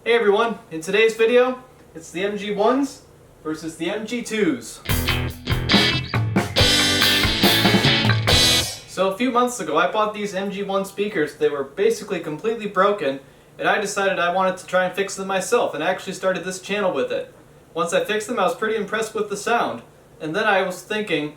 Hey everyone, in today's video, it's the MG1s versus the MG2s. So a few months ago I bought these MG1 speakers. They were basically completely broken and I decided I wanted to try and fix them myself and I actually started this channel with it. Once I fixed them I was pretty impressed with the sound. And then I was thinking,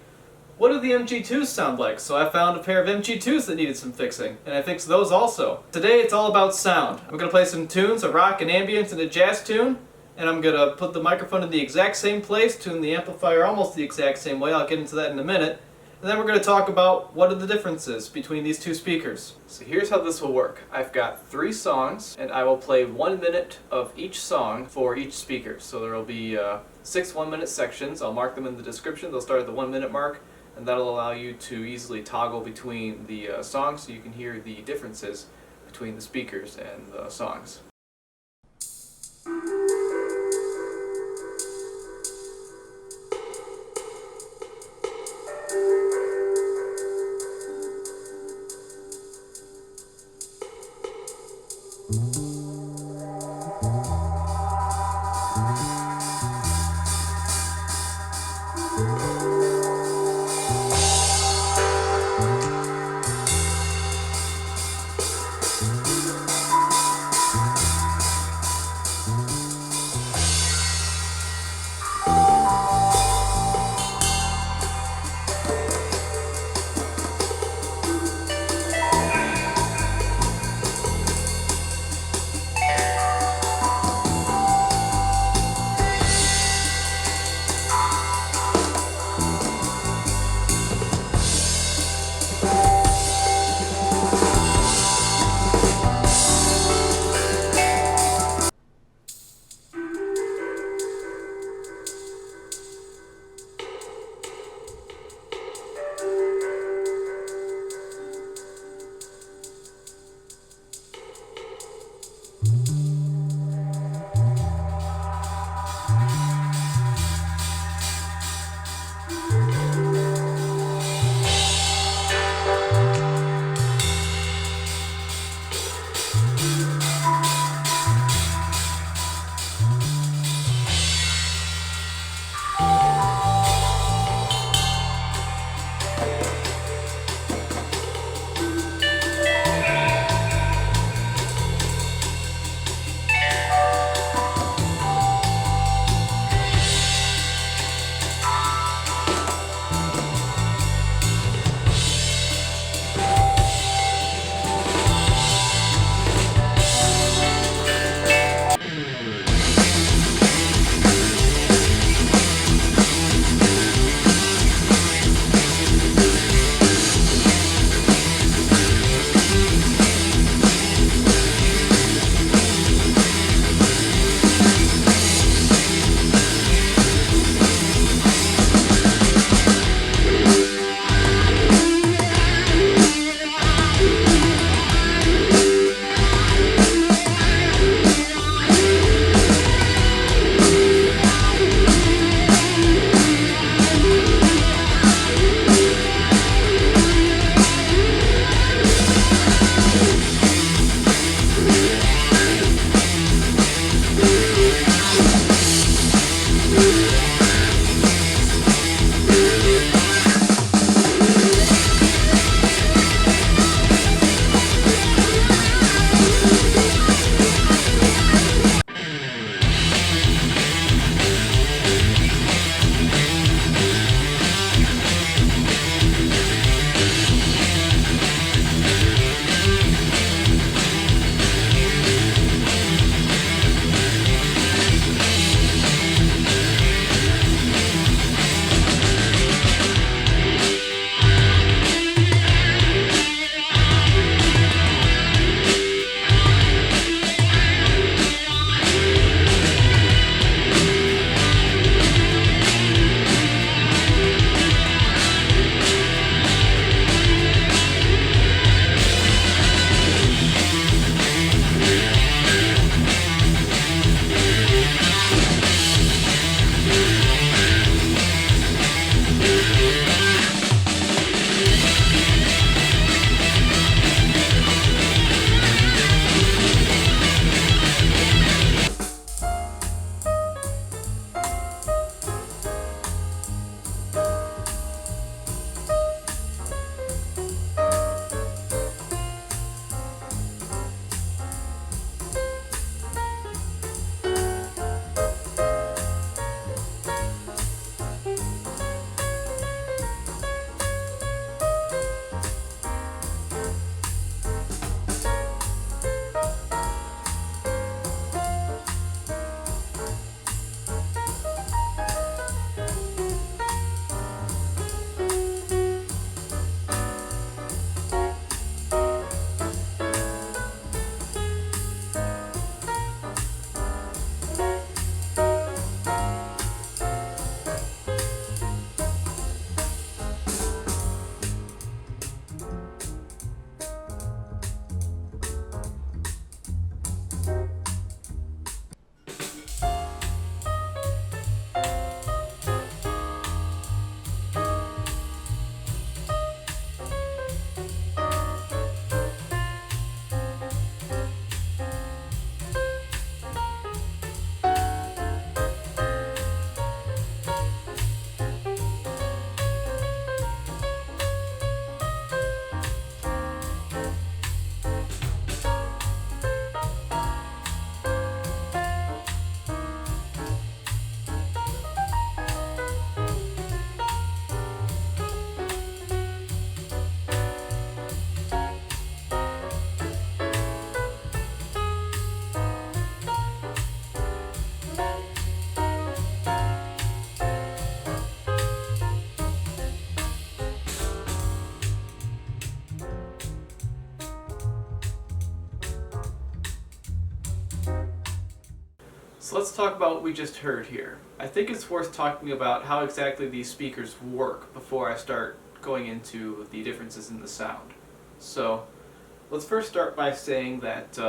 what do the MG2s sound like? So I found a pair of MG2s that needed some fixing, and I fixed those also. Today it's all about sound. I'm going to play some tunes, a rock, an ambient, and a jazz tune, and I'm going to put the microphone in the exact same place, tune the amplifier almost the exact same way. I'll get into that in a minute. And then we're going to talk about what are the differences between these two speakers. So here's how this will work. I've got 3 songs, and I will play 1 minute of each song for each speaker. So there will be 6 1-minute sections. I'll mark them in the description. They'll start at the 1 minute mark. And that'll allow you to easily toggle between the songs so you can hear the differences between the speakers and the songs. So let's talk about what we just heard here. I think it's worth talking about how exactly these speakers work before I start going into the differences in the sound. So let's first start by saying that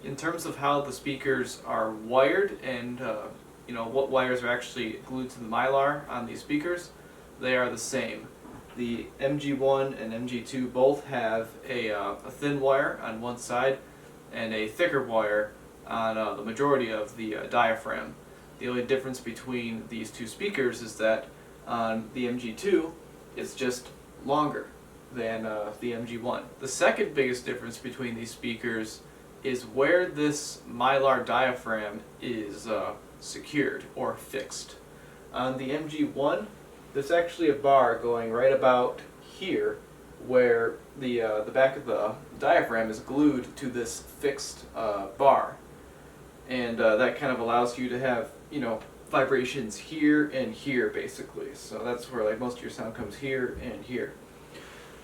in terms of how the speakers are wired and what wires are actually glued to the mylar on these speakers, they are the same. The MG1 and MG2 both have a thin wire on one side and a thicker wire on the majority of the diaphragm. The only difference between these two speakers is that on the MG2 it's just longer than the MG1. The second biggest difference between these speakers is where this mylar diaphragm is secured or fixed. On the MG1, there's actually a bar going right about here where the back of the diaphragm is glued to this fixed bar. And that kind of allows you to have, vibrations here and here basically. So that's where like most of your sound comes here and here.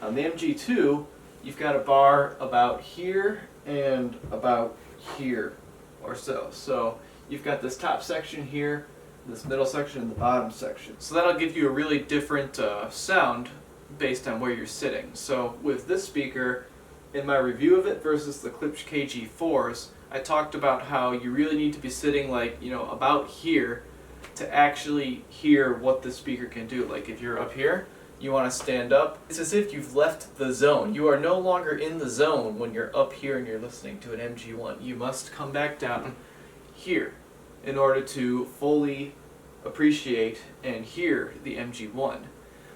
On the MG2, you've got a bar about here and about here or so. So you've got this top section here, this middle section, and the bottom section. So that'll give you a really different sound based on where you're sitting. So with this speaker, in my review of it versus the Klipsch KG4s, I talked about how you really need to be sitting like, about here to actually hear what the speaker can do. Like if you're up here, you want to stand up. It's as if you've left the zone. You are no longer in the zone when you're up here and you're listening to an MG1. You must come back down here in order to fully appreciate and hear the MG1.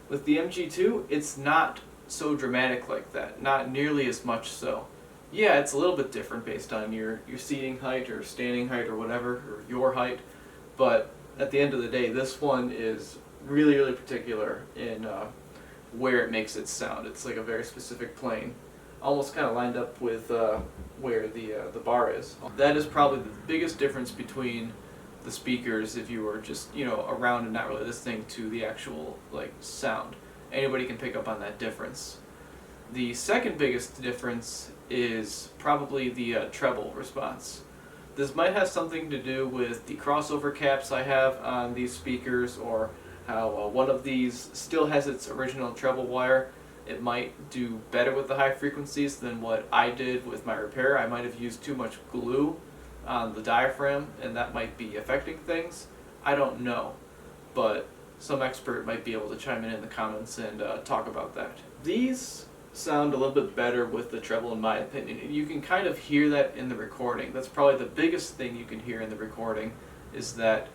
With the MG2, it's not so dramatic like that, not nearly as much so. Yeah, it's a little bit different based on your seating height or standing height or whatever, or your height, but at the end of the day, this one is really, really particular in where it makes its sound. It's like a very specific plane, almost kind of lined up with where the bar is. That is probably the biggest difference between the speakers if you were just around and not really listening to the actual sound. Anybody can pick up on that difference. The second biggest difference is probably the treble response. This might have something to do with the crossover caps I have on these speakers, or how one of these still has its original treble wire. It might do better with the high frequencies than what I did with my repair. I might have used too much glue on the diaphragm, and that might be affecting things. I don't know, but some expert might be able to chime in the comments and talk about that. These sound a little bit better with the treble in my opinion. You can kind of hear that in the recording. That's probably the biggest thing you can hear in the recording, is that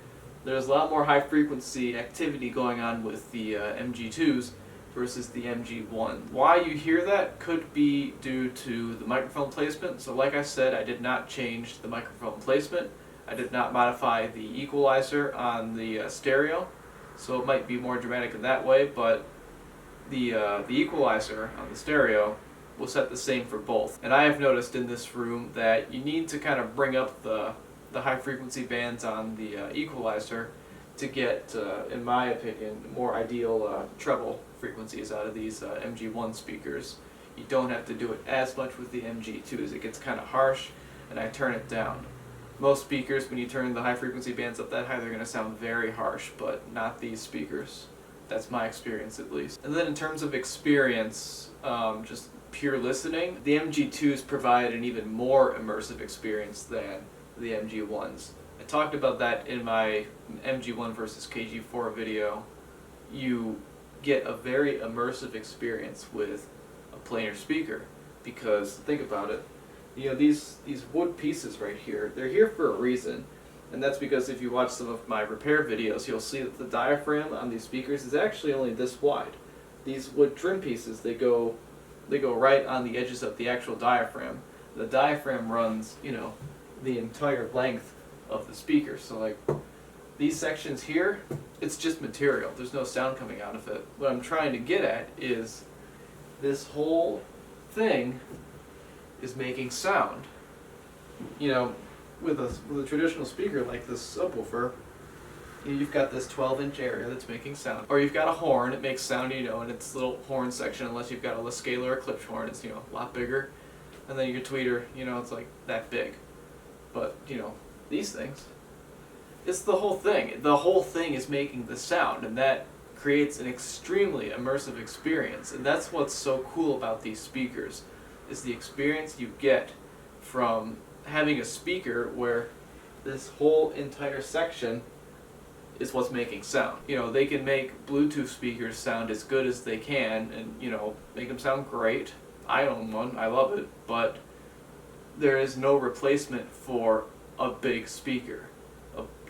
there's a lot more high frequency activity going on with the MG2s versus the MG1. Why you hear that could be due to the microphone placement. So like I said, I did not change the microphone placement. I did not modify the equalizer on the stereo, so it might be more dramatic in that way, but the equalizer on the stereo will set the same for both. And I have noticed in this room that you need to kind of bring up the high frequency bands on the equalizer to get, in my opinion, more ideal treble frequencies out of these MG1 speakers. You don't have to do it as much with the MG2s. It gets kind of harsh, and I turn it down. Most speakers, when you turn the high frequency bands up that high, they're going to sound very harsh, but not these speakers. That's my experience at least. And then in terms of experience, just pure listening, the MG2s provide an even more immersive experience than the MG1s. I talked about that in my MG1 versus KG4 video. You get a very immersive experience with a planar speaker, because think about it, these wood pieces right here, they're here for a reason. And that's because if you watch some of my repair videos, you'll see that the diaphragm on these speakers is actually only this wide. These wood trim pieces, they go right on the edges of the actual diaphragm. The diaphragm runs, the entire length of the speaker. So like these sections here, it's just material. There's no sound coming out of it. What I'm trying to get at is this whole thing is making sound. With a traditional speaker like this subwoofer, you've got this 12-inch area that's making sound. Or you've got a horn, it makes sound, in its little horn section, unless you've got a Scala or Klipsch horn, it's, a lot bigger. And then your tweeter, it's like that big. But, these things, It's the whole thing. The whole thing is making the sound, and that creates an extremely immersive experience. And that's what's so cool about these speakers, is the experience you get from having a speaker where this whole entire section is what's making sound. You know, they can make Bluetooth speakers sound as good as they can and, you know, make them sound great. I own one, I love it, but there is no replacement for a big speaker.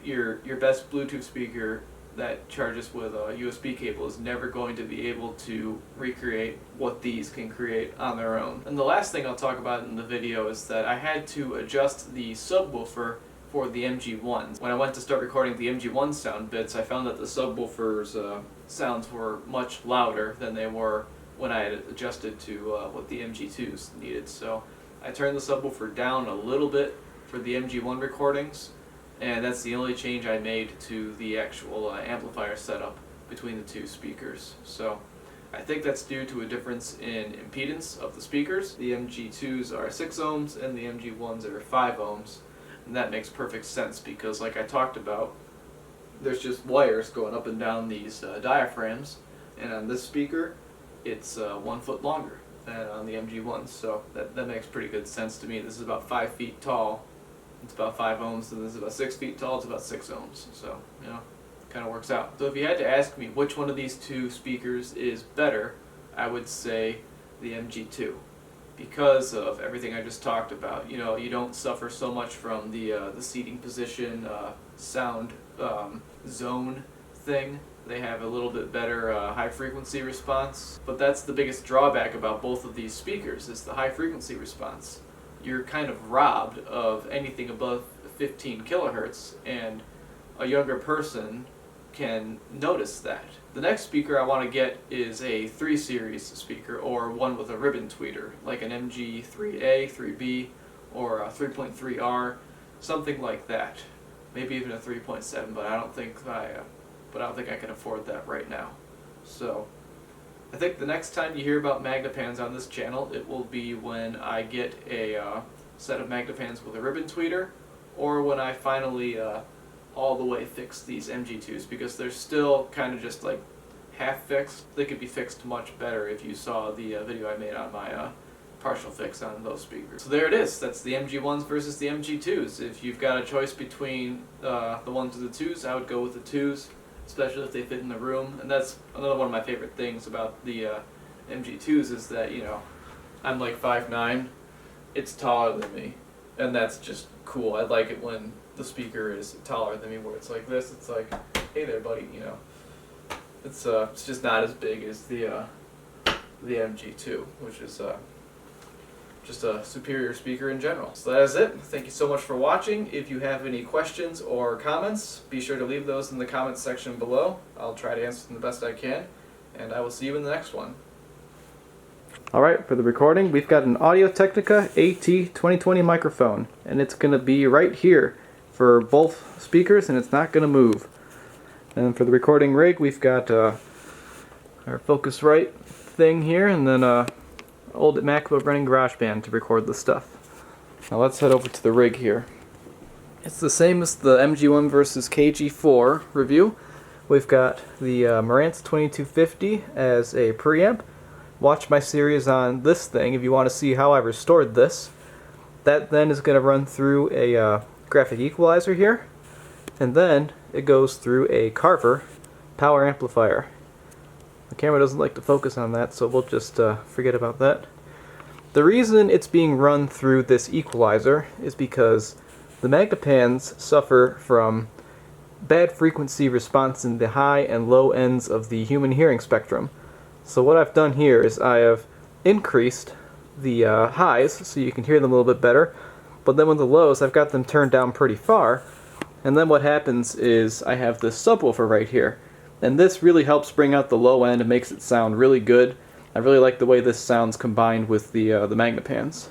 Your best Bluetooth speaker that charges with a USB cable is never going to be able to recreate what these can create on their own. And the last thing I'll talk about in the video is that I had to adjust the subwoofer for the MG1s. When I went to start recording the MG1 sound bits, I found that the subwoofer's sounds were much louder than they were when I had adjusted to what the MG2s needed. So I turned the subwoofer down a little bit for the MG1 recordings, and that's the only change I made to the actual amplifier setup between the two speakers. So I think that's due to a difference in impedance of the speakers. The MG2s are 6 ohms and the MG1s are 5 ohms. And that makes perfect sense because, like I talked about, there's just wires going up and down these diaphragms, and on this speaker it's 1 foot longer than on the MG1s, so that makes pretty good sense to me. This is about 5 feet tall, it's about 5 ohms, and this is about 6 feet tall, it's about 6 ohms, so, you know, kind of works out. So if you had to ask me which one of these two speakers is better, I would say the MG2. Because of everything I just talked about. You know, you don't suffer so much from the seating position, sound zone thing. They have a little bit better high frequency response. But that's the biggest drawback about both of these speakers, is the high frequency response. You're kind of robbed of anything above 15 kilohertz, and a younger person can notice that. The next speaker I want to get is a 3 series speaker, or one with a ribbon tweeter, like an MG3A, 3B, or a 3.3R, something like that. Maybe even a 3.7, but I don't think I can afford that right now. So I think the next time you hear about Magnepans on this channel, it will be when I get a set of Magnepans with a ribbon tweeter, or when I finally all the way fix these MG2s, because they're still kind of just like half fixed. They could be fixed much better if you saw the video I made on my partial fix on those speakers. So there it is. That's the MG1s versus the MG2s. If you've got a choice between the 1s and the 2s, I would go with the 2s, especially if they fit in the room. And that's another one of my favorite things about the MG2s, is that, you know, I'm like 5'9", it's taller than me, and that's just cool. I like it when the speaker is taller than me, where it's like this. It's like, hey there, buddy. You know, it's just not as big as the MG2, which is just a superior speaker in general. So that is it. Thank you so much for watching. If you have any questions or comments, be sure to leave those in the comments section below. I'll try to answer them the best I can, and I will see you in the next one. Alright, for the recording, we've got an Audio-Technica AT2020 microphone, and it's going to be right here for both speakers, and it's not going to move. And for the recording rig, we've got our Focusrite thing here, and then old MacBook running GarageBand to record the stuff. Now let's head over to the rig here. It's the same as the MG1 versus KG4 review. We've got the Marantz 2250 as a preamp. Watch my series on this thing if you want to see how I restored this. That then is going to run through a graphic equalizer here, and then it goes through a Carver power amplifier. The camera doesn't like to focus on that, so we'll just forget about that. The reason it's being run through this equalizer is because the Magnepans suffer from bad frequency response in the high and low ends of the human hearing spectrum. So what I've done here is I have increased the highs so you can hear them a little bit better, but then with the lows I've got them turned down pretty far, and then what happens is I have this subwoofer right here, and this really helps bring out the low end and makes it sound really good. I really like the way this sounds combined with the Magnepans.